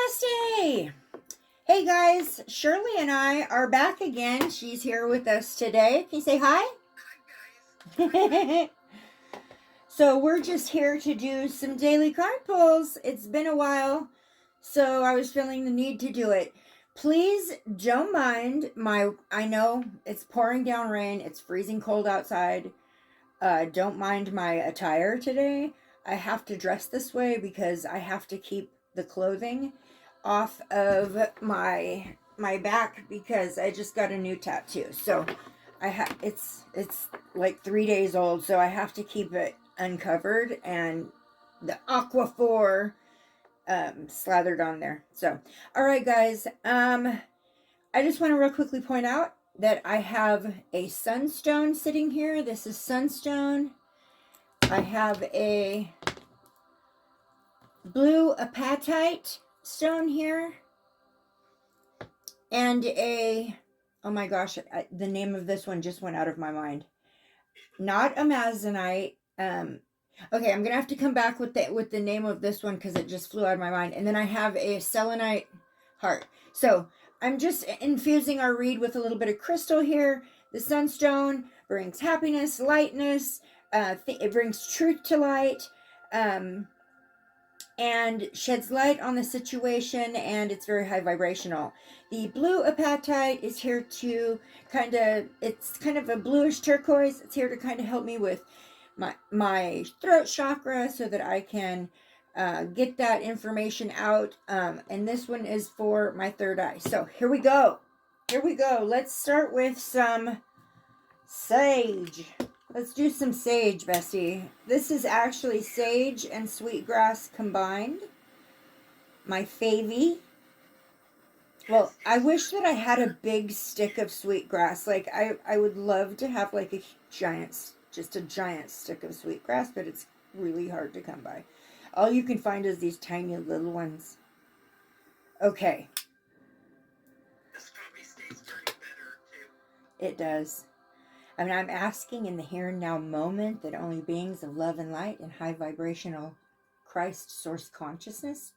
Namaste! Hey guys, Shirley and I are back again. She's here with us today. Can you say hi? Hi guys. So we're just here to do some daily card pulls. It's been a while, so I was feeling the need to do it. Please don't mind I know it's pouring down rain. It's freezing cold outside. Don't mind my attire today. I have to dress this way because I have to keep the clothing off of my back because I just got a new tattoo. So it's like 3 days old, so I have to keep it uncovered and the Aquaphor slathered on there. So, all right guys, I just want to real quickly point out that I have a sunstone sitting here. This is sunstone. I have a blue apatite stone here, and oh my gosh, the name of this one just went out of my mind. Not amazonite. Okay, I'm gonna have to come back with the name of this one because it just flew out of my mind. And then I have a selenite heart. So I'm just infusing our read with a little bit of crystal here. The sunstone brings happiness, lightness. It brings truth to light. And sheds light on the situation, and it's very high vibrational. The blue apatite is here to it's kind of a bluish turquoise. It's here to kind of help me with my throat chakra so that I can get that information out. And this one is for my third eye. So here we go. Let's start with some sage. Let's do some sage, Bessie. This is actually sage and sweetgrass combined. My favy. Well, I wish that I had a big stick of sweetgrass. Like, I would love to have like just a giant stick of sweetgrass, but it's really hard to come by. All you can find is these tiny little ones. Okay. This probably stays very better too. It does. I mean, I'm asking in the here and now moment that only beings of love and light and high vibrational Christ source consciousness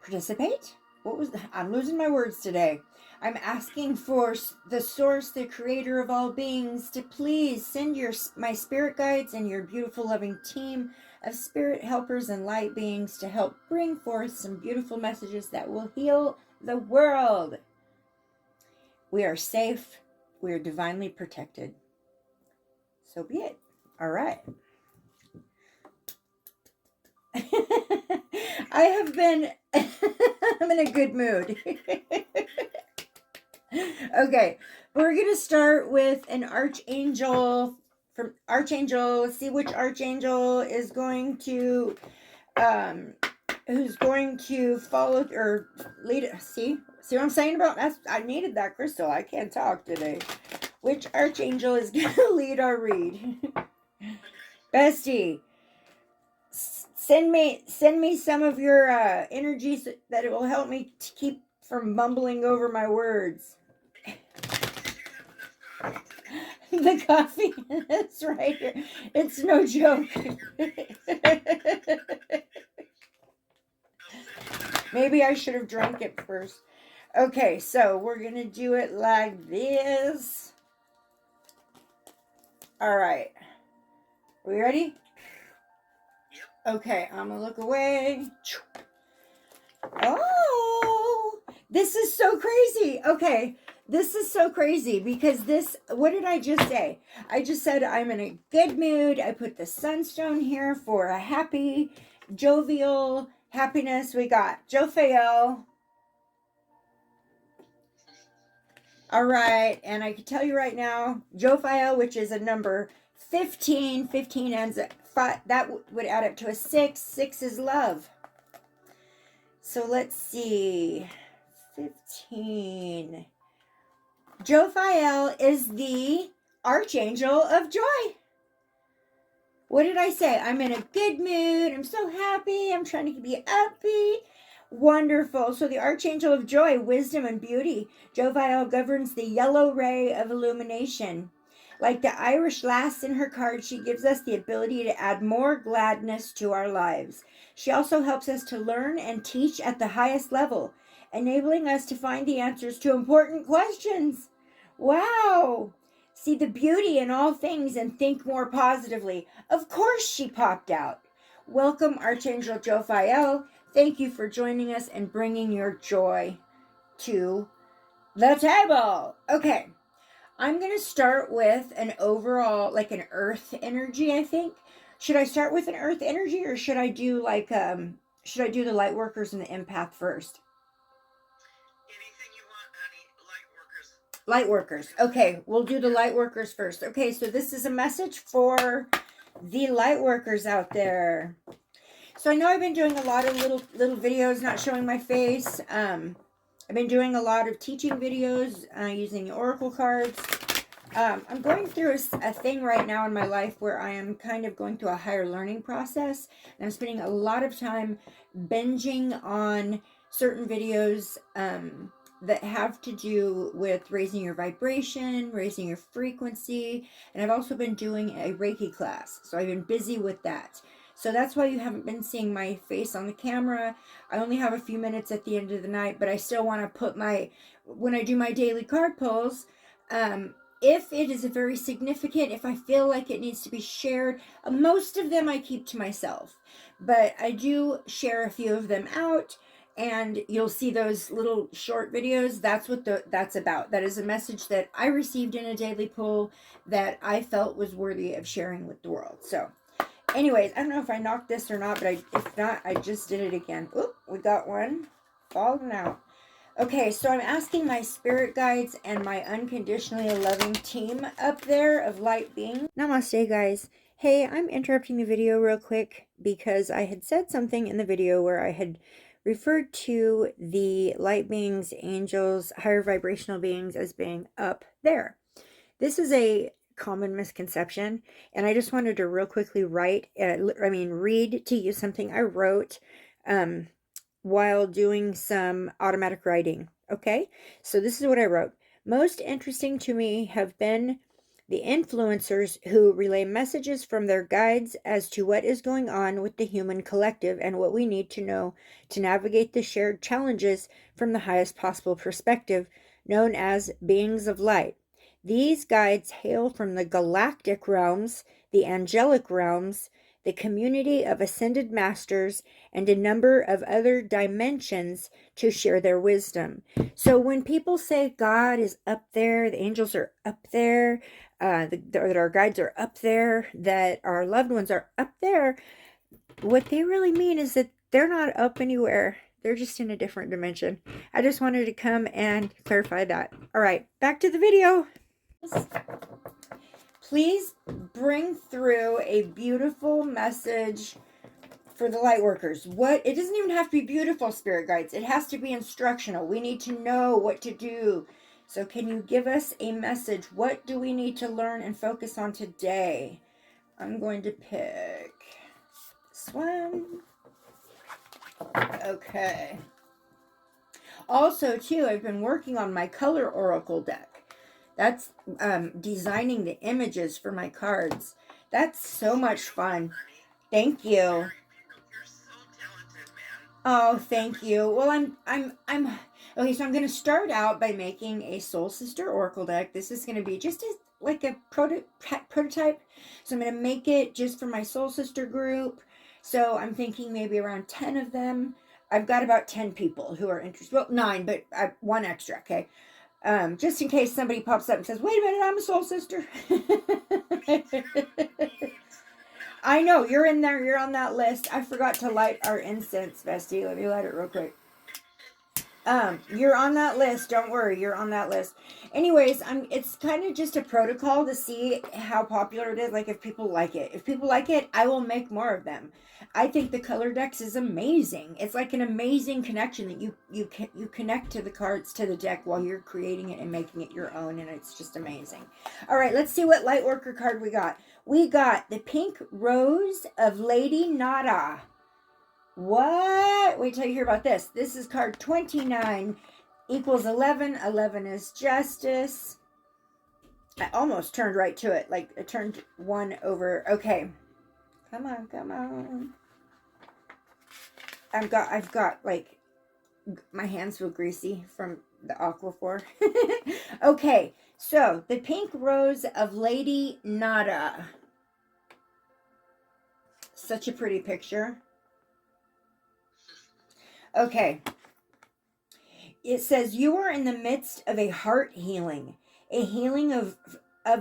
participate. I'm losing my words today. I'm asking for the source, the creator of all beings, to please send my spirit guides and your beautiful loving team of spirit helpers and light beings to help bring forth some beautiful messages that will heal the world. We are safe. We are divinely protected. So be it. All right. I'm in a good mood. Okay. We're going to start with an archangel from Archangel. Let's see which archangel is going to, who's going to follow or lead it. See what I'm saying about that? I needed that crystal. I can't talk today. Which archangel is going to lead our read? Bestie, send me some of your energies that it will help me to keep from mumbling over my words. The coffee, that's right here. It's no joke. Maybe I should have drank it first. Okay, so we're going to do it like this. All right. Are we ready? Yep. Okay, I'm going to look away. Oh, this is so crazy. Okay, this is so crazy because what did I just say? I just said I'm in a good mood. I put the sunstone here for a happy, jovial happiness. We got Jophael. All right, and I can tell you right now, Jophael, which is a number 15. 15 ends at 5. That would add up to a 6. 6 is love. So let's see. 15. Jophael is the archangel of joy. What did I say? I'm in a good mood. I'm so happy. I'm trying to be upbeat. Wonderful. So the archangel of joy, wisdom, and beauty. Jophael governs the yellow ray of illumination. Like the Irish lass in her card, she gives us the ability to add more gladness to our lives. She also helps us to learn and teach at the highest level, enabling us to find the answers to important questions. Wow! See the beauty in all things and think more positively. Of course, she popped out. Welcome, Archangel Jophiel. Thank you for joining us and bringing your joy to the table. Okay. I'm going to start with an overall, like an earth energy, I think. Should I start with an earth energy or should I do should I do the light workers and the empath first? Anything you want, honey. Light workers. Light workers. Okay, we'll do the light workers first. Okay, so this is a message for the light workers out there. So I know I've been doing a lot of little videos not showing my face. I've been doing a lot of teaching videos using oracle cards. I'm going through a thing right now in my life where I am kind of going through a higher learning process. And I'm spending a lot of time binging on certain videos that have to do with raising your vibration, raising your frequency. And I've also been doing a Reiki class. So I've been busy with that. So that's why you haven't been seeing my face on the camera. I only have a few minutes at the end of the night, but I still want to put when I do my daily card pulls, if it is a very significant, if I feel like it needs to be shared, most of them I keep to myself. But I do share a few of them out, and you'll see those little short videos. That's what that's about. That is a message that I received in a daily pull that I felt was worthy of sharing with the world. So anyways, I don't know if I knocked this or not, but if not, I just did it again. Oop, we got one falling out. Okay, so I'm asking my spirit guides and my unconditionally loving team up there of light beings. Namaste, guys. Hey, I'm interrupting the video real quick because I had said something in the video where I had referred to the light beings, angels, higher vibrational beings as being up there. This is a common misconception, and I just wanted to real quickly read to you something I wrote while doing some automatic writing. Okay, so this is what I wrote. Most interesting to me have been the influencers who relay messages from their guides as to what is going on with the human collective and what we need to know to navigate the shared challenges from the highest possible perspective, known as beings of light. These guides hail from the galactic realms, the angelic realms, the community of ascended masters, and a number of other dimensions to share their wisdom. So when people say God is up there, the angels are up there, that our guides are up there, that our loved ones are up there, what they really mean is that they're not up anywhere. They're just in a different dimension. I just wanted to come and clarify that. All right, back to the video. Please bring through a beautiful message for the light workers. It doesn't even have to be beautiful, spirit guides. It has to be instructional. We need to know what to do. So can you give us a message? What do we need to learn and focus on today? I'm going to pick this one. Okay. Also, too, I've been working on my color oracle deck. That's designing the images for my cards. That's so much fun. Thank you. You're so talented, man. Oh, thank you. Well, I'm okay. So I'm going to start out by making a Soul Sister Oracle deck. This is going to be just like a prototype. So I'm going to make it just for my Soul Sister group. So I'm thinking maybe around 10 of them. I've got about 10 people who are interested. Well, 9, but one extra. Okay. Just in case somebody pops up and says, wait a minute, I'm a soul sister. I know, you're in there, you're on that list. I forgot to light our incense, Bestie. Let me light it real quick. You're on that list, don't worry, you're on that list. Anyways, it's kind of just a protocol to see how popular it is, like if people like it. If people like it, I will make more of them. I think the color decks is amazing. It's like an amazing connection that you connect to the cards, to the deck while you're creating it and making it your own, and it's just amazing. All right, let's see what Lightworker card we got. We got the Pink Rose of Lady Nada. What? Wait till you hear about this. This is card 29 equals 11. 11 is justice. I almost turned right to it. Like, I turned one over. Okay. Come on, come on. I've got like, my hands feel greasy from the Aquaphor. Okay, so the pink rose of Lady Nada. Such a pretty picture. Okay. It says you are in the midst of a heart healing, a healing of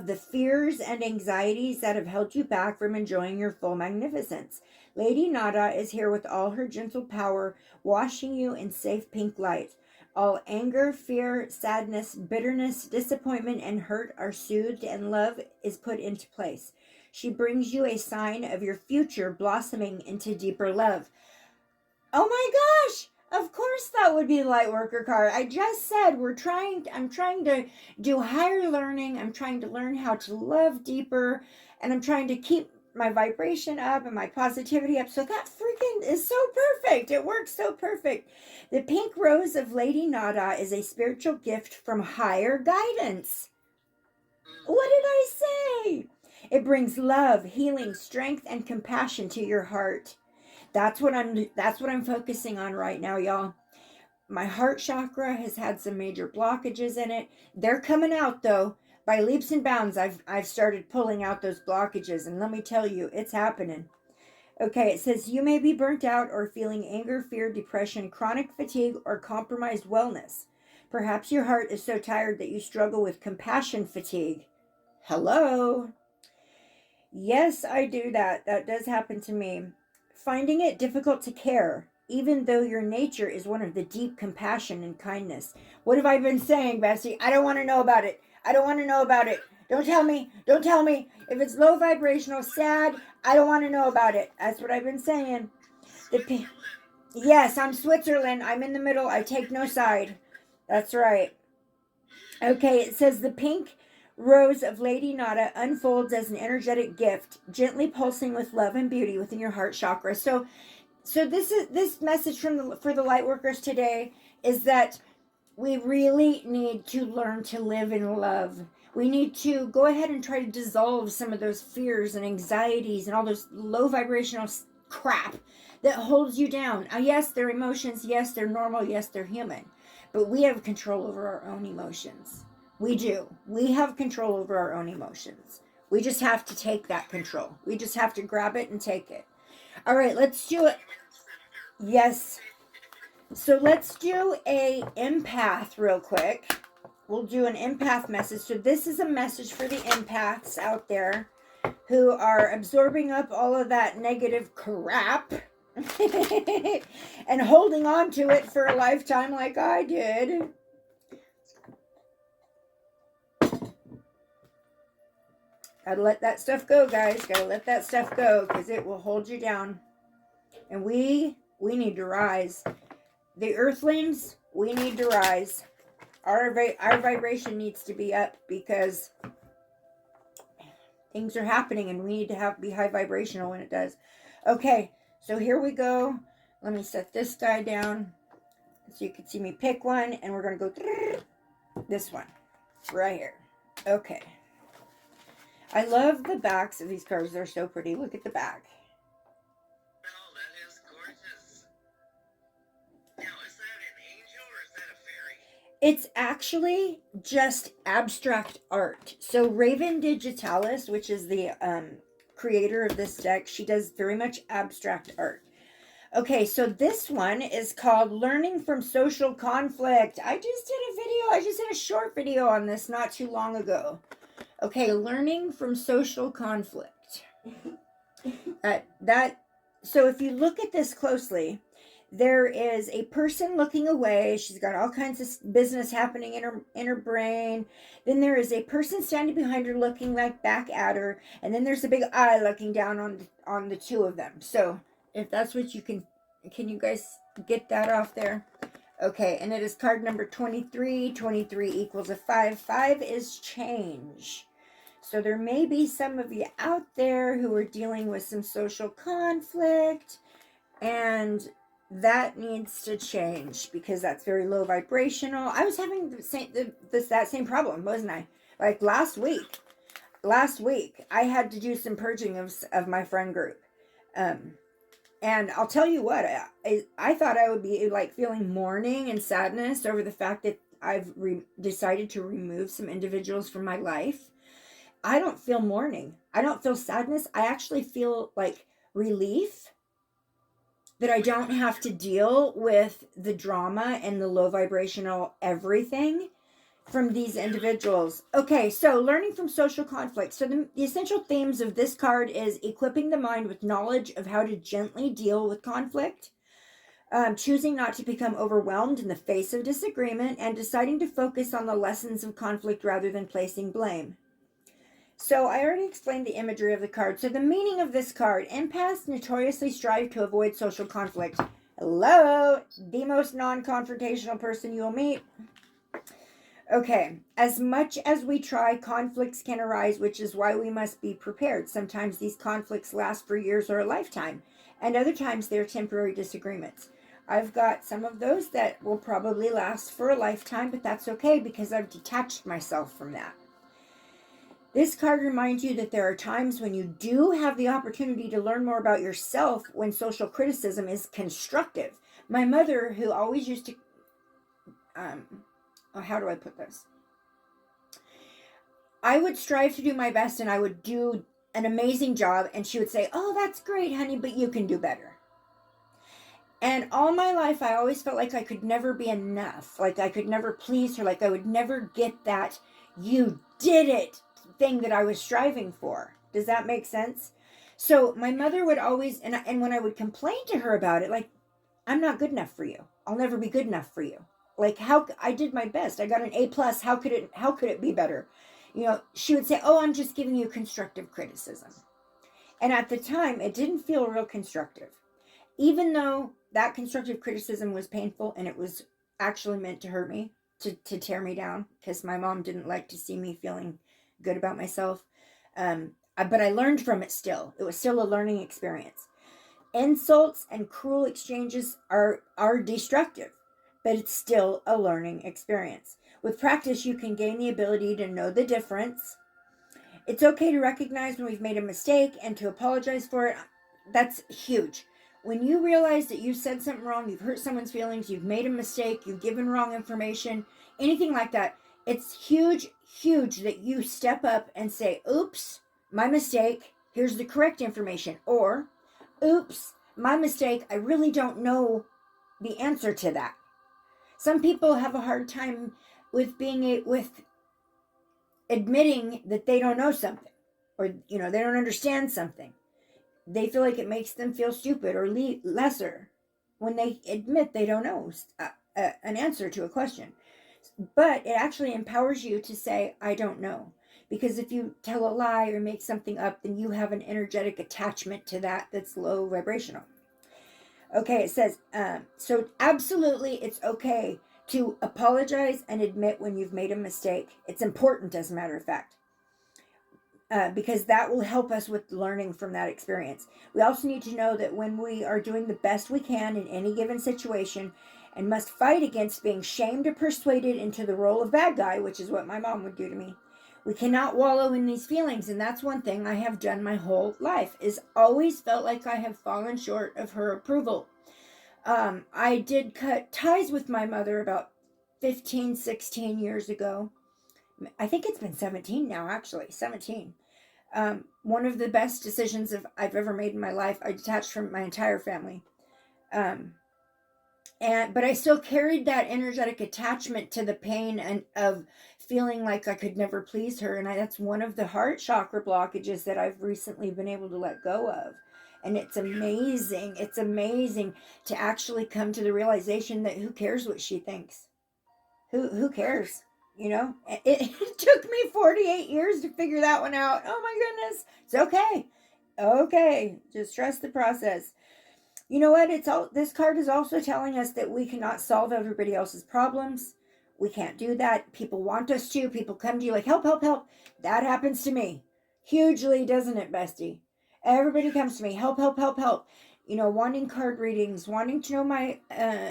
the fears and anxieties that have held you back from enjoying your full magnificence. Lady Nada is here with all her gentle power, washing you in safe pink light. All anger, fear, sadness, bitterness, disappointment, and hurt are soothed, and love is put into place. She brings you a sign of your future blossoming into deeper love. Oh my gosh! Of course that would be light worker card. I just said I'm trying to do higher learning. I'm trying to learn how to love deeper, and I'm trying to keep my vibration up and my positivity up. So that freaking is so perfect. It works so perfect. The pink rose of Lady Nada is a spiritual gift from higher guidance. What did I say? It brings love, healing, strength, and compassion to your heart. That's what I'm focusing on right now, y'all. My heart chakra has had some major blockages in it. They're coming out though. By leaps and bounds, I've started pulling out those blockages, and let me tell you, it's happening. Okay, it says you may be burnt out or feeling anger, fear, depression, chronic fatigue, or compromised wellness. Perhaps your heart is so tired that you struggle with compassion fatigue. Hello? Yes, I do that. That does happen to me. Finding it difficult to care, even though your nature is one of the deep compassion and kindness. What have I been saying, Bessie? I don't want to know about it. I don't want to know about it. Don't tell me. Don't tell me. If it's low vibrational, sad, I don't want to know about it. That's what I've been saying. Yes, I'm Switzerland. I'm in the middle. I take no side. That's right. Okay, it says the pink rose of Lady Nada unfolds as an energetic gift, gently pulsing with love and beauty within your heart chakra. So this message for the light workers today is that we really need to learn to live in love. We need to go ahead and try to dissolve some of those fears and anxieties and all those low vibrational crap that holds you down. Yes, they're emotions. Yes, they're normal. Yes, they're human. But we have control over our own emotions. We do. We have control over our own emotions. We just have to take that control. We just have to grab it and take it. All right, let's do it. Yes. So let's do a empath real quick. We'll do an empath message. So this is a message for the empaths out there who are absorbing up all of that negative crap and holding on to it for a lifetime like I did. Gotta let that stuff go, guys. Gotta let that stuff go because it will hold you down. And we need to rise. The earthlings, we need to rise. Our vibration needs to be up because things are happening and we need to be high vibrational when it does. Okay, so here we go. Let me set this guy down so you can see me pick one, and we're going to go this one right here. Okay. I love the backs of these cards. They're so pretty. Look at the back. Oh, that is gorgeous. Now, is that an angel or is that a fairy? It's actually just abstract art. So Raven Digitalis, which is the creator of this deck, she does very much abstract art. Okay, so this one is called Learning from Social Conflict. I just did a short video on this not too long ago. Okay, learning from social conflict. So if you look at this closely, there is a person looking away. She's got all kinds of business happening in her brain. Then there is a person standing behind her looking like back at her, and then there's a big eye looking down on the two of them. So if that's what you can you guys get that off there? Okay, and it is card number 23. 23 equals a 5. 5 is change. So there may be some of you out there who are dealing with some social conflict, and that needs to change because that's very low vibrational. I was having that same problem, wasn't I? Like last week, I had to do some purging of my friend group. Um, and I'll tell you what, I thought I would be like feeling mourning and sadness over the fact that I've decided to remove some individuals from my life. I don't feel mourning. I don't feel sadness. I actually feel like relief that I don't have to deal with the drama and the low vibrational everything from these individuals. Okay, so learning from social conflict. So the essential themes of this card is equipping the mind with knowledge of how to gently deal with conflict, choosing not to become overwhelmed in the face of disagreement, and deciding to focus on the lessons of conflict rather than placing blame. So I already explained the imagery of the card. So the meaning of this card: empaths notoriously strive to avoid social conflict. Hello, the most non-confrontational person you'll meet. Okay, as much as we try, conflicts can arise, which is why we must be prepared. Sometimes these conflicts last for years or a lifetime, and other times they're temporary disagreements. I've got some of those that will probably last for a lifetime, but that's okay because I've detached myself from that. This card reminds you that there are times when you do have the opportunity to learn more about yourself when social criticism is constructive. My mother, who always used to, how do I put this? I would strive to do my best and I would do an amazing job, and she would say, "Oh, that's great, honey, but you can do better." And all my life, I always felt like I could never be enough. Like I could never please her. Like I would never get that "you did it" thing that I was striving for. Does that make sense? So my mother would always, and when I would complain to her about it, like, "I'm not good enough for you. I'll never be good enough for you. Like, how I did my best. I got an A plus. How could it be better?" She would say, "Oh, I'm just giving you constructive criticism." And at the time, it didn't feel real constructive. Even though that constructive criticism was painful and it was actually meant to hurt me, to tear me down, because my mom didn't like to see me feeling good about myself. But I learned from it still. It was still a learning experience. Insults and cruel exchanges are destructive, but it's still a learning experience. With practice, you can gain the ability to know the difference. It's okay to recognize when we've made a mistake and to apologize for it. That's huge. When you realize that you said something wrong, you've hurt someone's feelings, you've made a mistake, you've given wrong information, anything like that, it's huge, huge that you step up and say, "Oops, my mistake. Here's the correct information." Or, "Oops, my mistake. I really don't know the answer to that." Some people have a hard time with with admitting that they don't know something, or they don't understand something. They feel like it makes them feel stupid or lesser when they admit they don't know an answer to a question. But it actually empowers you to say, "I don't know." Because if you tell a lie or make something up, then you have an energetic attachment to that that's low vibrational. Okay, it says, so absolutely it's okay to apologize and admit when you've made a mistake. It's important, as a matter of fact. Because that will help us with learning from that experience. We also need to know that when we are doing the best we can in any given situation and must fight against being shamed or persuaded into the role of bad guy, which is what my mom would do to me, we cannot wallow in these feelings. And that's one thing I have done my whole life, is always felt like I have fallen short of her approval. I did cut ties with my mother about 15, 16 years ago. I think it's been 17 now, actually, 17. One of the best decisions I've ever made in my life. I detached from my entire family. But I still carried that energetic attachment to the pain and of feeling like I could never please her. And that's one of the heart chakra blockages that I've recently been able to let go of. And it's amazing. It's amazing to actually come to the realization that who cares what she thinks? Who cares? It took me 48 years to figure that one out. Oh my goodness. It's okay. Okay. Just trust the process. You know what? This card is also telling us that we cannot solve everybody else's problems. We can't do that. People want us to. People come to you like, "Help, help, help." That happens to me. Hugely, doesn't it, bestie? Everybody comes to me, "Help, help, help, help." Wanting card readings, wanting to know my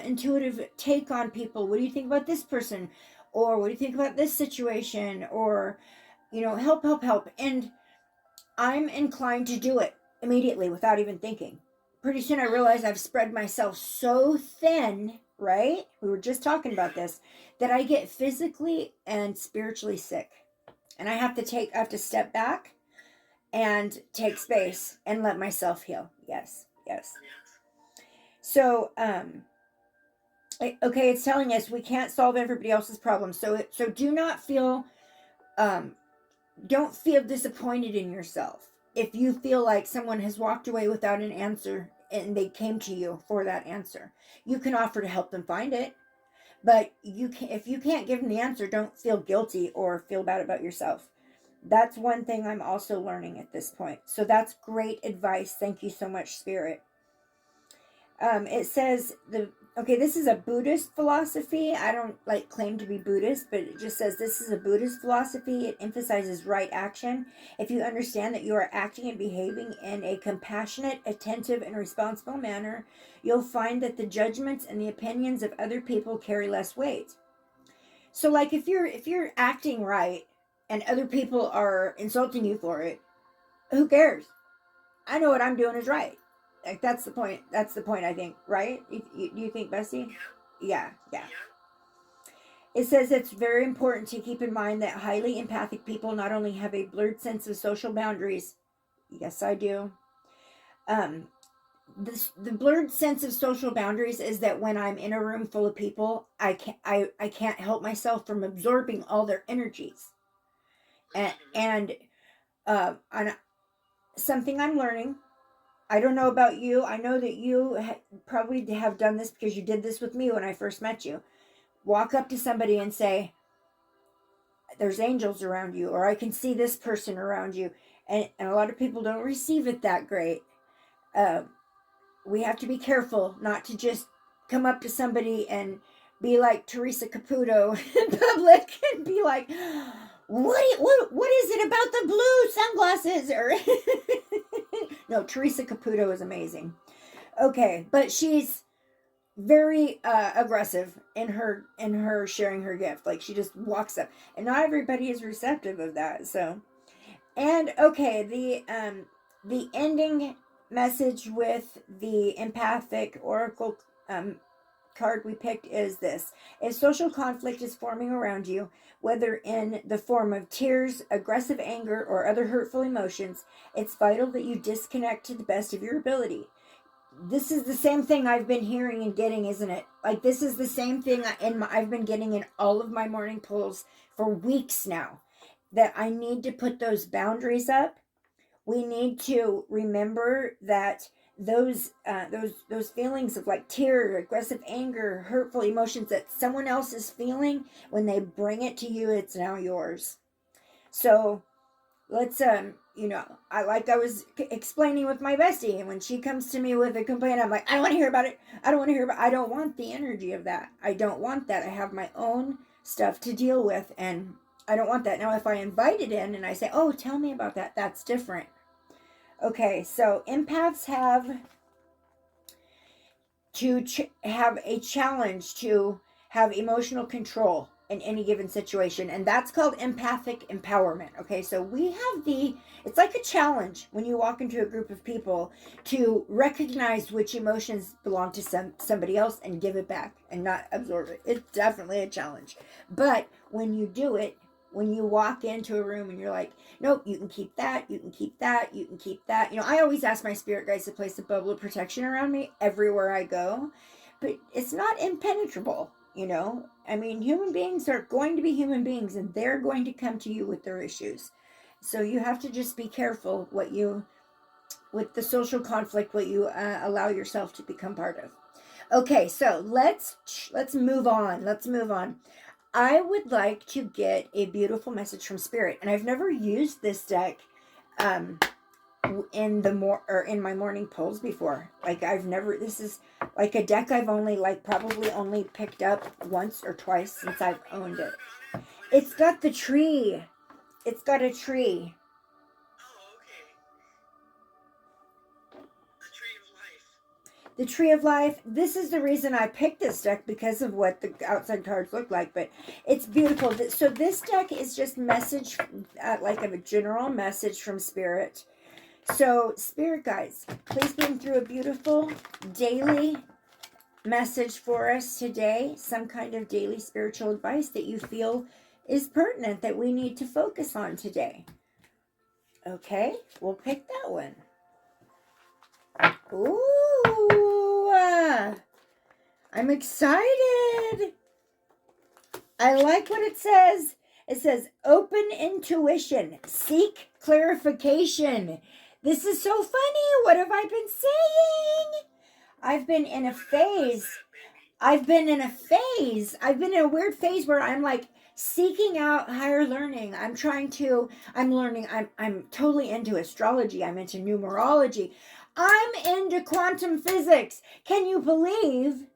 intuitive take on people. What do you think about this person? Or what do you think about this situation? Or help, help, help. And I'm inclined to do it immediately without even thinking. Pretty soon I realize I've spread myself so thin, right? We were just talking about this, that I get physically and spiritually sick. And I have to step back and take space and let myself heal. Yes, yes. So, okay, it's telling us we can't solve everybody else's problems. So do not feel, um, don't feel disappointed in yourself if you feel like someone has walked away without an answer and they came to you for that answer. You can offer to help them find it, but if you can't give them the answer, don't feel guilty or feel bad about yourself. That's one thing I'm also learning at this point. So that's great advice. Thank you so much, Spirit. It says this is a Buddhist philosophy. I don't claim to be Buddhist, but it just says this is a Buddhist philosophy. It emphasizes right action. If you understand that you are acting and behaving in a compassionate, attentive, and responsible manner, you'll find that the judgments and the opinions of other people carry less weight. So if you're acting right and other people are insulting you for it, who cares? I know what I'm doing is right. That's the point. That's the point, I think, right? Do you think, Bessie? Yeah. It says it's very important to keep in mind that highly empathic people not only have a blurred sense of social boundaries. Yes, I do. The blurred sense of social boundaries is that when I'm in a room full of people, I can't help myself from absorbing all their energies. And something I'm learning. I don't know about you. I know that you probably have done this because you did this with me when I first met you. Walk up to somebody and say, there's angels around you, or I can see this person around you. And a lot of people don't receive it that great. We have to be careful not to just come up to somebody and be like Teresa Caputo in public and be like, what is it about the blue sunglasses? Or no, Teresa Caputo is amazing. Okay, but she's very aggressive in her sharing her gift. She just walks up, and not everybody is receptive of that. So, and okay, the ending message with the empathic oracle card we picked is this: if social conflict is forming around you, whether in the form of tears, aggressive anger, or other hurtful emotions, it's vital that you disconnect to the best of your ability. This is the same thing I've been hearing and getting, isn't it? This is the same thing I've been getting in all of my morning pulls for weeks now, that I need to put those boundaries up. We need to remember that those feelings of tear, aggressive anger, hurtful emotions that someone else is feeling, when they bring it to you, it's now yours. So let's I was explaining with my bestie, and when she comes to me with a complaint, I'm like, I don't want to hear about it. I don't want the energy of that. I don't want that. I have my own stuff to deal with, and I don't want that. Now, if I invite it in and I say, oh, tell me about that, that's different. Okay, so empaths have to have a challenge to have emotional control in any given situation, and that's called empathic empowerment. Okay, so we have it's like a challenge when you walk into a group of people to recognize which emotions belong to somebody else and give it back and not absorb it. It's definitely a challenge, but when you do it, when you walk into a room and you're like, nope, you can keep that, you can keep that, you can keep that. I always ask my spirit guides to place a bubble of protection around me everywhere I go, but it's not impenetrable. Human beings are going to be human beings, and they're going to come to you with their issues. So you have to just be careful with the social conflict, what you allow yourself to become part of. Okay, so let's move on. I would like to get a beautiful message from Spirit, and I've never used this deck in my morning polls before. This is a deck I've only probably only picked up once or twice since I've owned it. It's got the tree. It's got a tree. Oh, okay. The tree of life. the Tree of Life. This is the reason I picked this deck, because of what the outside cards look like, but it's beautiful. So this deck is just message, like a general message from Spirit. So Spirit guides, please bring through a beautiful daily message for us today. Some kind of daily spiritual advice that you feel is pertinent, that we need to focus on today. Okay, we'll pick that one. Ooh, I'm excited. I like what it says. It says, open intuition, seek clarification. This is so funny. What have I been saying? I've been in a phase. I've been in a weird phase where I'm like seeking out higher learning. I'm learning. I'm totally into astrology. I'm into numerology. I'm into quantum physics. Can you believe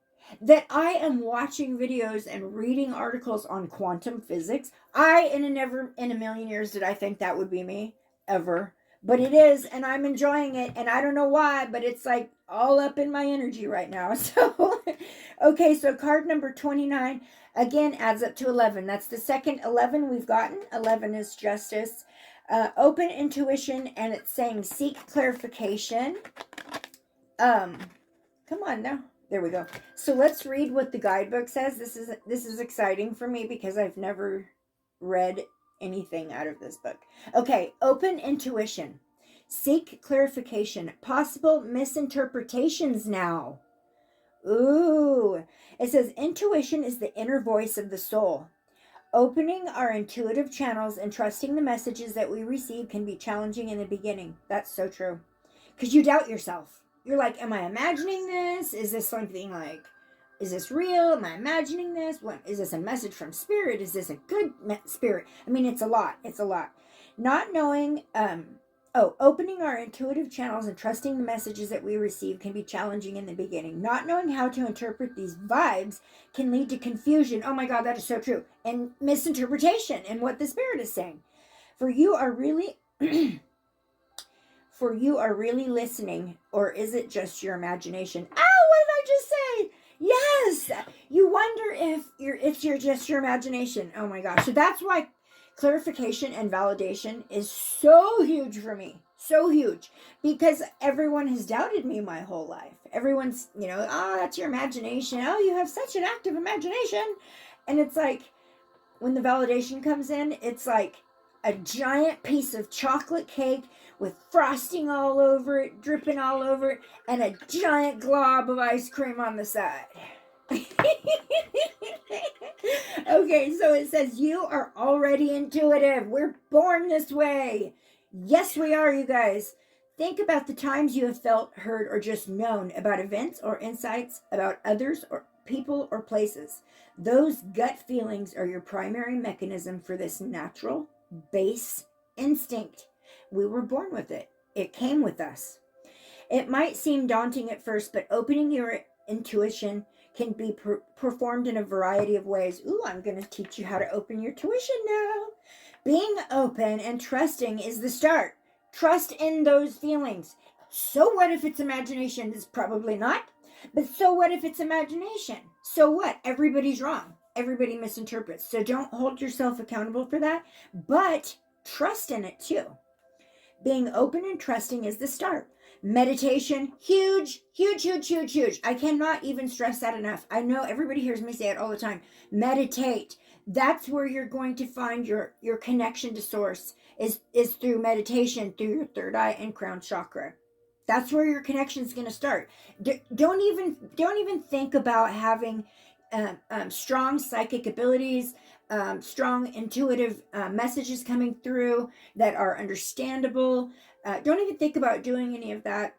that I am watching videos and reading articles on quantum physics? Never in a million years did I think that would be me, ever. But it is, and I'm enjoying it, and I don't know why, but it's like all up in my energy right now. So, okay, so card number 29, again, adds up to 11. That's the second 11 we've gotten. 11 is justice. Open intuition, and it's saying seek clarification. Come on now. There we go. So let's read what the guidebook says. This is exciting for me because I've never read anything out of this book. Okay, open intuition. Seek clarification. Possible misinterpretations now. Ooh. It says intuition is the inner voice of the soul. Opening our intuitive channels and trusting the messages that we receive can be challenging in the beginning. That's so true. Because you doubt yourself. You're like, am I imagining this? Is this something like, is this real? Am I imagining this? What, is this a message from Spirit? Is this a good spirit? I mean, it's a lot. It's a lot. Not knowing, opening our intuitive channels and trusting the messages that we receive can be challenging in the beginning. Not knowing how to interpret these vibes can lead to confusion. Oh my God, that is so true. And misinterpretation in what the Spirit is saying. For you are really listening, or is it just your imagination? What did I just say? Yes. You wonder if you're just your imagination. Oh my gosh. So that's why clarification and validation is so huge for me. So huge. Because everyone has doubted me my whole life. Everyone's, that's your imagination. Oh, you have such an active imagination. And it's like, when the validation comes in, it's like a giant piece of chocolate cake with frosting all over it, dripping all over it, and a giant glob of ice cream on the side. Okay, so it says you are already intuitive. We're born this way. Yes, we are, you guys. Think about the times you have felt, heard, or just known about events or insights about others or people or places. Those gut feelings are your primary mechanism for this natural base instinct. We were born with it. It came with us. It might seem daunting at first, but opening your intuition can be performed in a variety of ways. Ooh, I'm going to teach you how to open your tuition now. Being open and trusting is the start. Trust in those feelings. So what if it's imagination? It's probably not. But so what if it's imagination? So what? Everybody's wrong. Everybody misinterprets. So don't hold yourself accountable for that, but trust in it too. Being open and trusting is the start. Meditation, huge, huge, huge, huge, huge. I cannot even stress that enough. I know everybody hears me say it all the time. Meditate. That's where you're going to find your connection to source is through meditation, through your third eye and crown chakra. That's where your connection is going to start. Don't even think about having strong psychic abilities, strong intuitive messages coming through that are understandable. Don't even think about doing any of that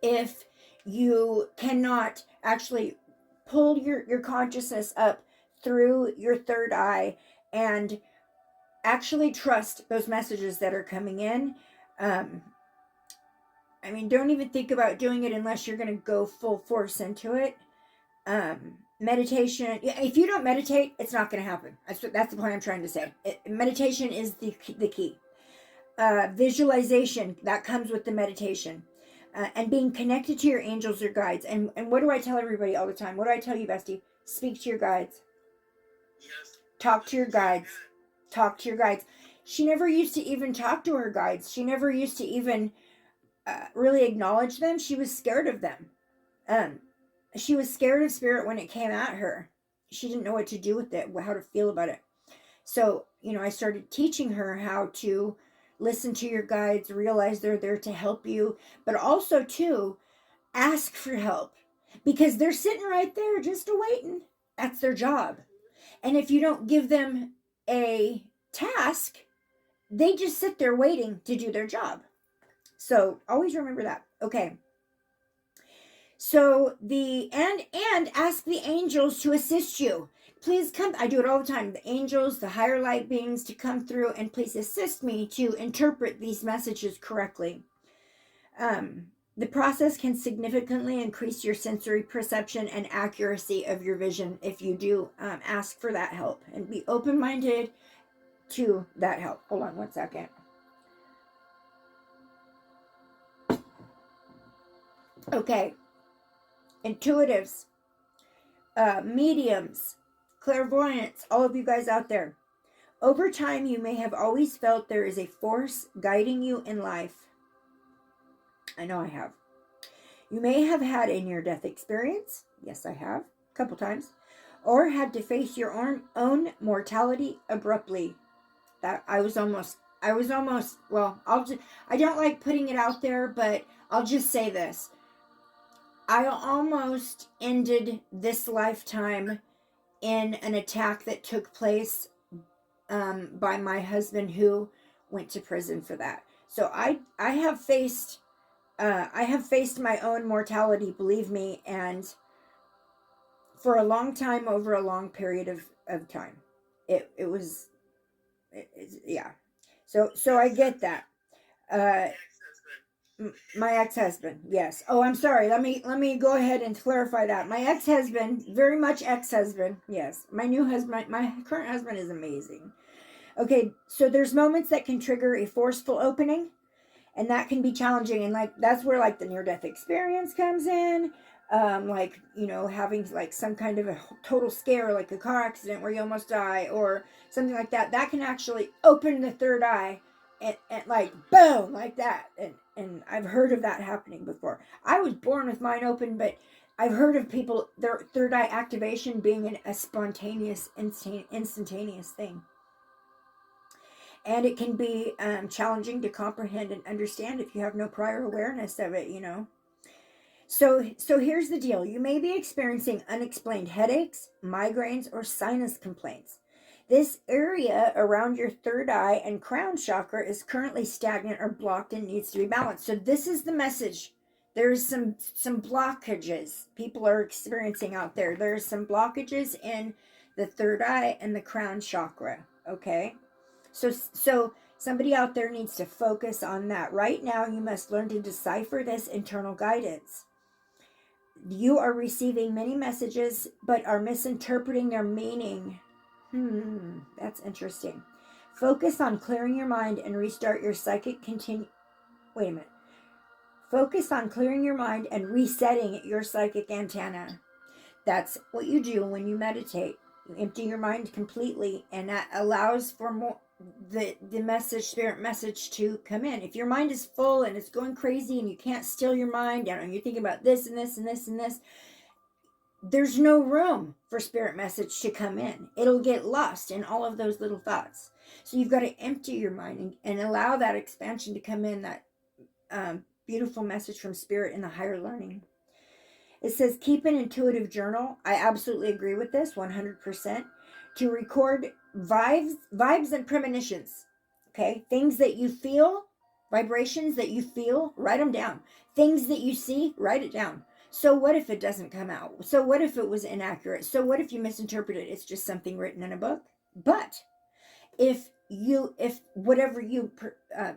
if you cannot actually pull your consciousness up through your third eye and actually trust those messages that are coming in. Don't even think about doing it unless you're going to go full force into it. Meditation, if you don't meditate, it's not going to happen. That's the point I'm trying to say. Meditation is the key. Visualization, that comes with the meditation. and being connected to your angels or guides. And what do I tell everybody all the time? What do I tell you, Bestie? Speak to your guides. Yes. Talk to your guides. Talk to your guides. She never used to even talk to her guides. She never used to even really acknowledge them. She was scared of them. She was scared of spirit when it came at her. She didn't know what to do with it, how to feel about it. So, I started teaching her how to listen to your guides, realize they're there to help you, but also to ask for help because they're sitting right there just awaiting. That's their job. And if you don't give them a task, they just sit there waiting to do their job. So always remember that. Okay. So and ask the angels to assist you. Please come. I do it all the time. The angels, the higher light beings to come through and please assist me to interpret these messages correctly. The process can significantly increase your sensory perception and accuracy of your vision if you do ask for that help and be open-minded to that help. Hold on one second. Okay. Intuitives, mediums, clairvoyants, all of you guys out there. Over time, you may have always felt there is a force guiding you in life. I know I have. You may have had a near-death experience. Yes, I have. A couple times. Or had to face your own mortality abruptly. That I was almost, well, I don't like putting it out there, but I'll just say this. I almost ended this lifetime in an attack that took place by my husband, who went to prison for that. So I have faced my own mortality, believe me, and for a long time, over a long period of time. Yeah. So I get that. My ex-husband, yes. Oh, I'm sorry. Let me go ahead and clarify that. My ex-husband, very much ex-husband. Yes. My new husband, my current husband is amazing. Okay, so there's moments that can trigger a forceful opening, and that can be challenging, and that's where the near-death experience comes in. Having some kind of a total scare, like a car accident where you almost die or something like that. That can actually open the third eye and boom, like that. And I've heard of that happening before. I was born with mine open, but I've heard of people, their third eye activation being a spontaneous, instantaneous thing. And it can be challenging to comprehend and understand if you have no prior awareness of it, So here's the deal. You may be experiencing unexplained headaches, migraines, or sinus complaints. This area around your third eye and crown chakra is currently stagnant or blocked and needs to be balanced. So this is the message. There's some blockages people are experiencing out there. There's some blockages in the third eye and the crown chakra, okay? So somebody out there needs to focus on that. Right now, you must learn to decipher this internal guidance. You are receiving many messages, but are misinterpreting their meaning. That's interesting. Focus on clearing your mind and restart your psychic Wait a minute. Focus on clearing your mind and resetting your psychic antenna. That's what you do when you meditate. You empty your mind completely, and that allows for more the spirit message to come in. If your mind is full and it's going crazy and you can't still your mind down and you're thinking about this and this and this and this, there's no room for spirit message to come in. It'll get lost in all of those little thoughts. So you've got to empty your mind and allow that expansion to come in, that beautiful message from spirit in the higher learning. It says keep an intuitive journal. I absolutely agree with this 100%. To record vibes and premonitions. Okay, things that you feel, vibrations that you feel, write them down. Things that you see, write it down. So what if it doesn't come out? So what if it was inaccurate? So what if you misinterpret it? It's just something written in a book. But if whatever you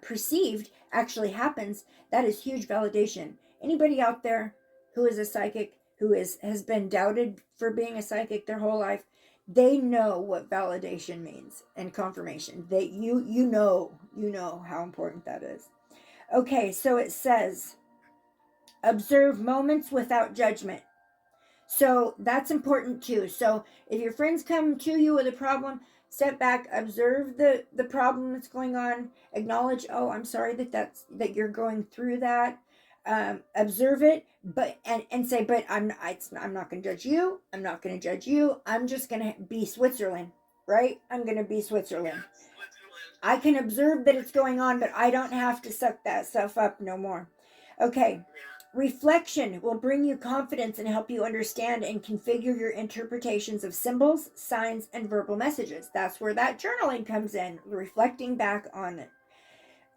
perceived actually happens, that is huge validation. Anybody out there who is a psychic, who has been doubted for being a psychic their whole life, they know what validation means and confirmation. That you know how important that is. Okay, so it says Observe moments without judgment. So that's important too. So if your friends come to you with a problem, step back, observe the problem that's going on, acknowledge, oh, I'm sorry that you're going through that. Observe it, but and say, but I'm not going to judge you. I'm not going to judge you. I'm just going to be Switzerland, right? I'm going to be Switzerland. Switzerland. I can observe that it's going on, but I don't have to suck that stuff up no more. Okay. Yeah. Reflection will bring you confidence and help you understand and configure your interpretations of symbols, signs, and verbal messages. That's where that journaling comes in, reflecting back on it.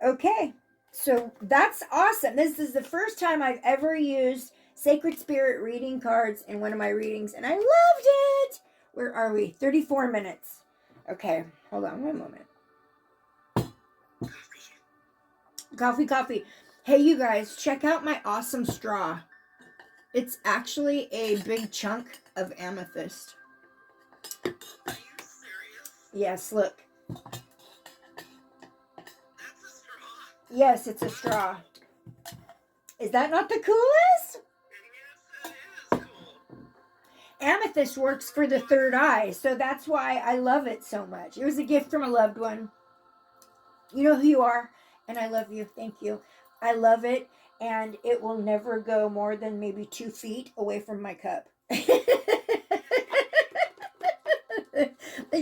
Okay, so that's awesome. This is the first time I've ever used Sacred Spirit reading cards in one of my readings, and I loved it. Where are we? 34 minutes. Okay, hold on one moment. Coffee. Hey, you guys, check out my awesome straw. It's actually a big chunk of amethyst. Are you serious? Yes, look. That's a straw. Yes, it's a straw. Is that not the coolest? Yes, it is cool. Amethyst works for the third eye, so that's why I love it so much. It was a gift from a loved one. You know who you are, and I love you. Thank you. I love it, and it will never go more than maybe 2 feet away from my cup. It's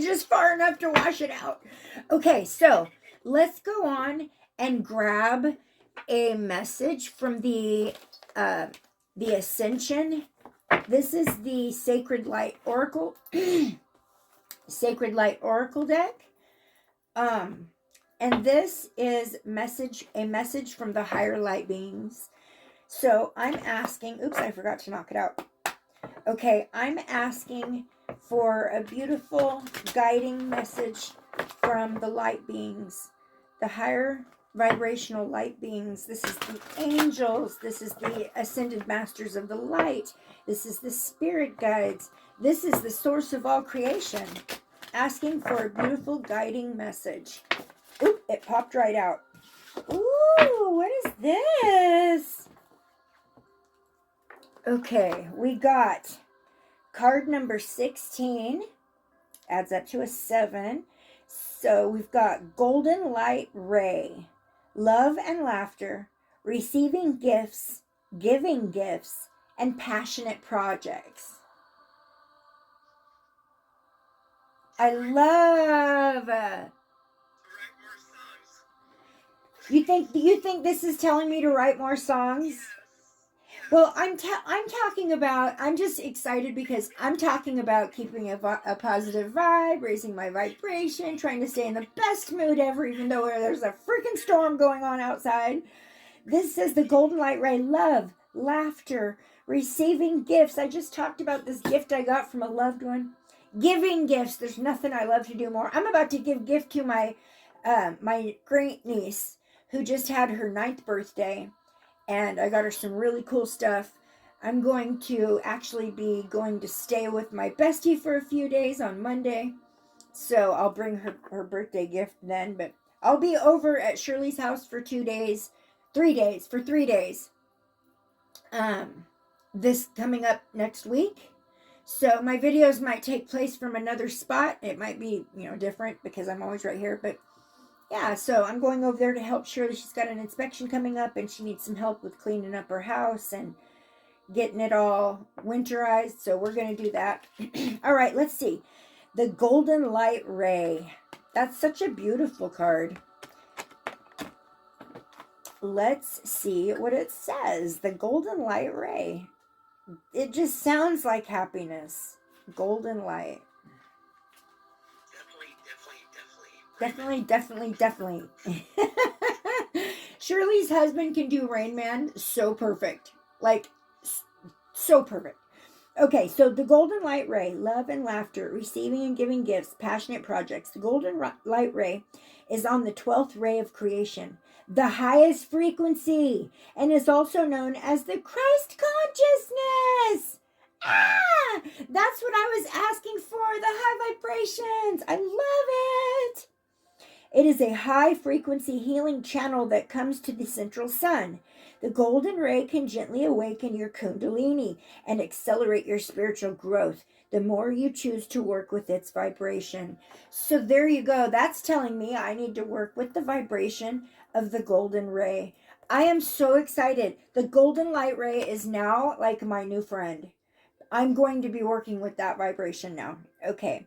just far enough to wash it out. Okay, so let's go on and grab a message from the Ascension. This is the Sacred Light Oracle, Sacred Light Oracle deck. And this is a message from the higher light beings. So I'm asking, oops, I forgot to knock it out. Okay, I'm asking for a beautiful guiding message from the light beings, the higher vibrational light beings. This is the angels. This is the ascended masters of the light. This is the spirit guides. This is the source of all creation. Asking for a beautiful guiding message. Oop, it popped right out. Ooh, what is this? Okay, we got card number 16. Adds up to a 7. So we've got Golden Light Ray. Love and laughter. Receiving gifts. Giving gifts. And passionate projects. I love Write more songs. You think this is telling me to write more songs? Yes. Well, I'm talking about, I'm just excited because I'm talking about keeping a positive vibe, raising my vibration, trying to stay in the best mood ever, even though there's a freaking storm going on outside. This says the Golden Light Ray, love, laughter, receiving gifts. I just talked about this gift I got from a loved one. Giving gifts. There's nothing I love to do more. I'm about to give gift to my great niece who just had her 9th birthday. And I got her some really cool stuff. I'm going to actually be going to stay with my bestie for a few days on Monday. So I'll bring her birthday gift then. But I'll be over at Shirley's house for 3 days. This coming up next week. So my videos might take place from another spot. It might be, different because I'm always right here. But yeah, so I'm going over there to help Shirley. She's got an inspection coming up and she needs some help with cleaning up her house and getting it all winterized. So we're going to do that. All right, let's see. The Golden Light Ray. That's such a beautiful card. Let's see what it says. The Golden Light Ray. It just sounds like happiness. Golden light. Definitely. Shirley's husband can do Rain Man so perfect. Like, so perfect. Okay, so the Golden Light Ray, love and laughter, receiving and giving gifts, passionate projects. The Golden Light Ray is on the 12th ray of creation, the highest frequency, and is also known as the Christ consciousness. That's what I was asking for, the high vibrations. I love it. It is a high frequency healing channel that comes to the central sun. The golden ray can gently awaken your kundalini and accelerate your spiritual growth the more you choose to work with its vibration. So there you go. That's telling me I need to work with the vibration of the golden ray. I am so excited. The golden light ray is now like my new friend. I'm going to be working with that vibration now. Okay.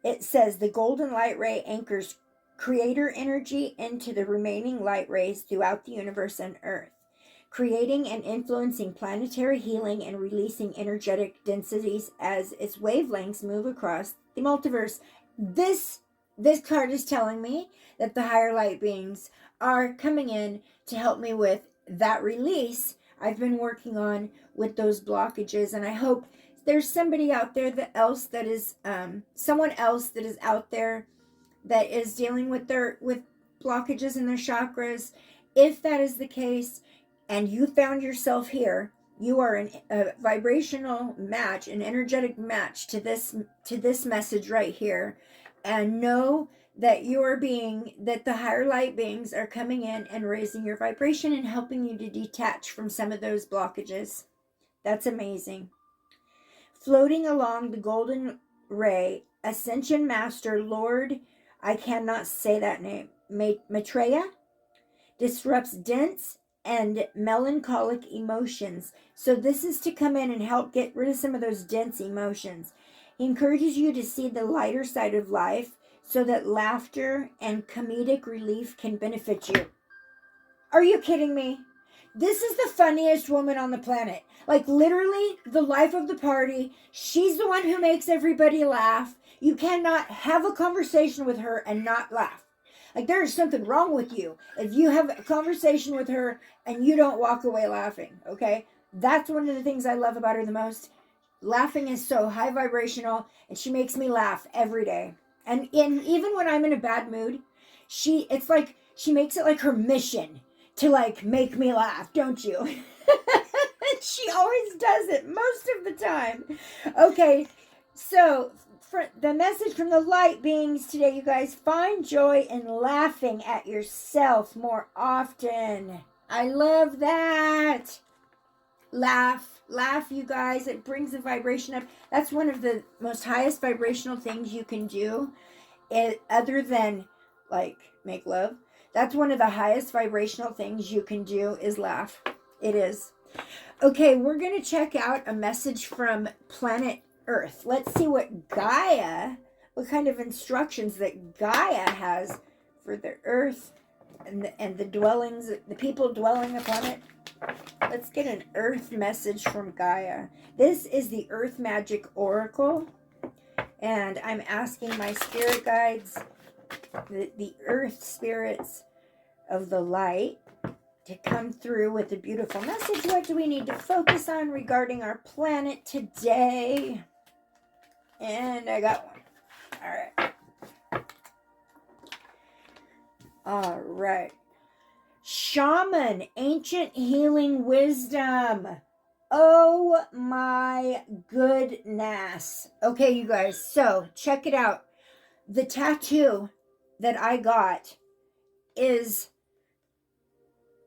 It says the golden light ray anchors creator energy into the remaining light rays throughout the universe and Earth, creating and influencing planetary healing and releasing energetic densities as its wavelengths move across the multiverse. This card is telling me that the higher light beings are coming in to help me with that release I've been working on with those blockages, and I hope there's somebody out there that is someone else that is out there that is dealing with blockages in their chakras. If that is the case and you found yourself here, you are a vibrational match, an energetic match to this message right here, and know that that the higher light beings are coming in and raising your vibration and helping you to detach from some of those blockages. That's amazing. Floating along the golden ray, Ascension Master Lord, I cannot say that name, Maitreya, disrupts dense and melancholic emotions. So this is to come in and help get rid of some of those dense emotions. He encourages you to see the lighter side of life so that laughter and comedic relief can benefit you. Are you kidding me? This is the funniest woman on the planet. Like, literally, the life of the party. She's the one who makes everybody laugh. You cannot have a conversation with her and not laugh. Like, there is something wrong with you if you have a conversation with her and you don't walk away laughing, okay? That's one of the things I love about her the most. Laughing is so high vibrational, and she makes me laugh every day. And even when I'm in a bad mood, it's like she makes it like her mission to like make me laugh, don't you? She always does it most of the time. Okay, so for the message from the light beings today, you guys, find joy in laughing at yourself more often. I love that. Laugh, you guys. It brings the vibration up. That's one of the most highest vibrational things you can do, other than like make love. That's one of the highest vibrational things you can do is laugh. It is. Okay, we're going to check out a message from planet Earth. Let's see what kind of instructions that Gaia has for the Earth and the dwellings, the people dwelling upon it. Let's get an Earth message from Gaia. This is the Earth Magic Oracle, and I'm asking my spirit guides, the Earth spirits of the light, to come through with a beautiful message. What do we need to focus on regarding our planet today? And I got one. All right. Shaman, ancient healing wisdom. Oh my goodness. Okay, you guys, so check it out. The tattoo that I got is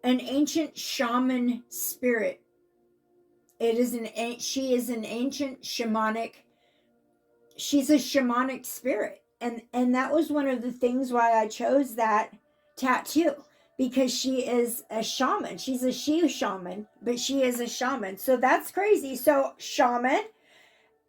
an ancient shaman spirit. She is an ancient shamanic. She's a shamanic spirit, and that was one of the things why I chose that tattoo, because she is a shaman. She's a shaman, but she is a shaman. So that's crazy. So shaman,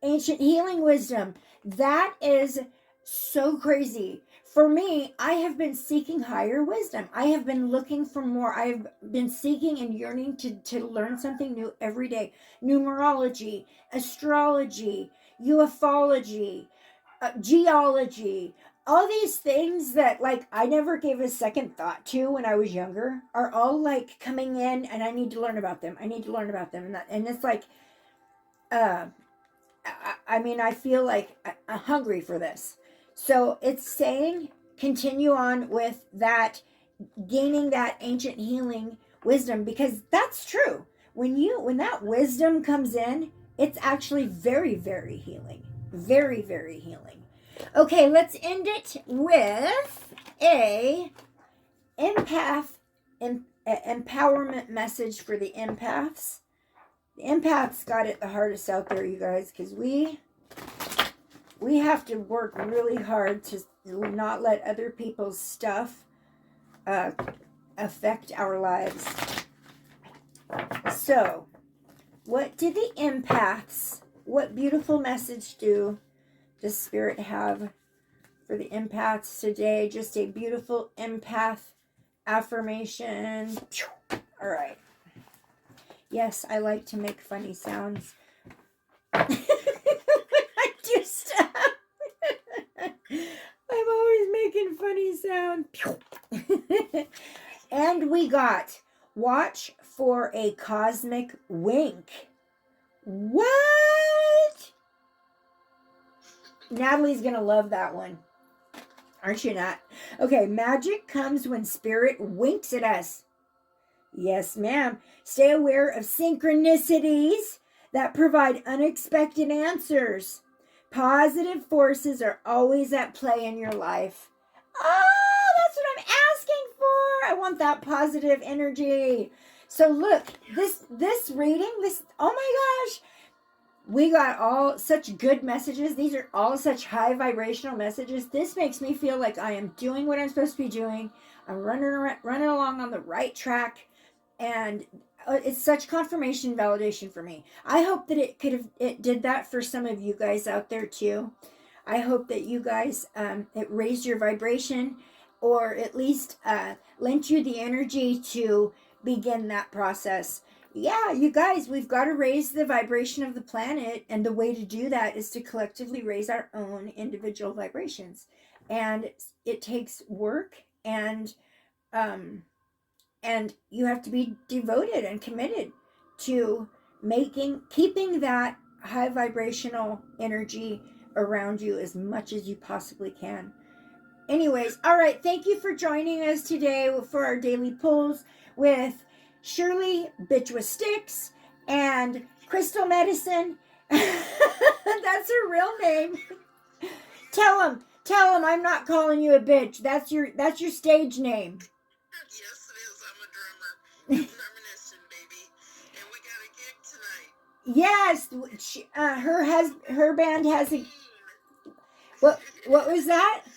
ancient healing wisdom. That is so crazy. For me, I have been seeking higher wisdom. I have been looking for more. I have been seeking and yearning to learn something new every day. Numerology, astrology, ufology, geology, all these things that like I never gave a second thought to when I was younger are all like coming in, and I need to learn about them. And it's like, I mean, I feel like I'm hungry for this. So it's saying continue on with that, gaining that ancient healing wisdom, because that's true. When that wisdom comes in, it's actually very, very healing. Very, very healing. Okay, let's end it with a empath empowerment message for the empaths. The empaths got it the hardest out there, you guys, because we have to work really hard to not let other people's stuff affect our lives. So, what do the empaths, what beautiful message do the Spirit have for the empaths today? Just a beautiful empath affirmation. All right. Yes, I like to make funny sounds. I do stuff. I'm always making funny sounds. And we got watch for a cosmic wink. What? Natalie's gonna love that one. Aren't you not? Okay, magic comes when spirit winks at us. Yes, ma'am. Stay aware of synchronicities that provide unexpected answers. Positive forces are always at play in your life. Oh, that's what I'm asking for. I want that positive energy. So look, this reading, oh my gosh, we got all such good messages. These are all such high vibrational messages. This makes me feel like I am doing what I'm supposed to be doing. I'm running along on the right track. And it's such confirmation and validation for me. I hope that it did that for some of you guys out there too. I hope that you guys, it raised your vibration, or at least lent you the energy to begin that process. Yeah, you guys, we've got to raise the vibration of the planet, and the way to do that is to collectively raise our own individual vibrations. And it takes work, and you have to be devoted and committed to keeping that high vibrational energy around you as much as you possibly can. Anyways, all right, thank you for joining us today for our daily pulls with Shirley Bitch with Sticks and Crystal Medicine. That's her real name. Tell him I'm not calling you a bitch. That's your stage name. Yes, it is. I'm a drummer. Premonition, baby. And we got a gig tonight. Yes, her band has a. What was that? And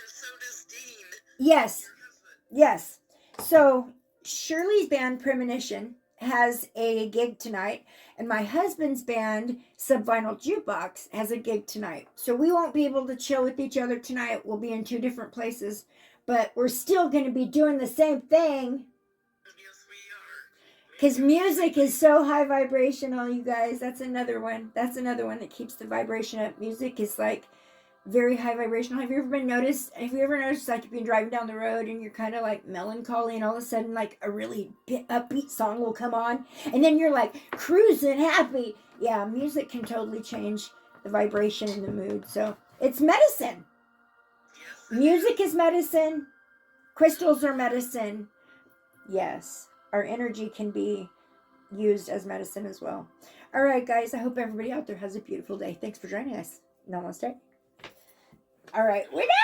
so does Dean. Yes, Your husband. yes. So Shirley's band Premonition has a gig tonight, and my husband's band Subvinyl Jukebox has a gig tonight. So we won't be able to chill with each other tonight. We'll be in two different places, but we're still going to be doing the same thing. Yes, we are. Because music is so high vibrational, you guys. That's another one. That's another one that keeps the vibration up. Music is like very high vibrational. Have you ever noticed like if you're driving down the road and you're kind of like melancholy, and all of a sudden like a really upbeat song will come on, and then you're like cruising happy? Yeah, music can totally change the vibration and the mood. So it's medicine. Yes, Music is medicine. Crystals are medicine. Yes, our energy can be used as medicine as well. All right, guys, I hope everybody out there has a beautiful day. Thanks for joining us. Namaste. All right, we're done.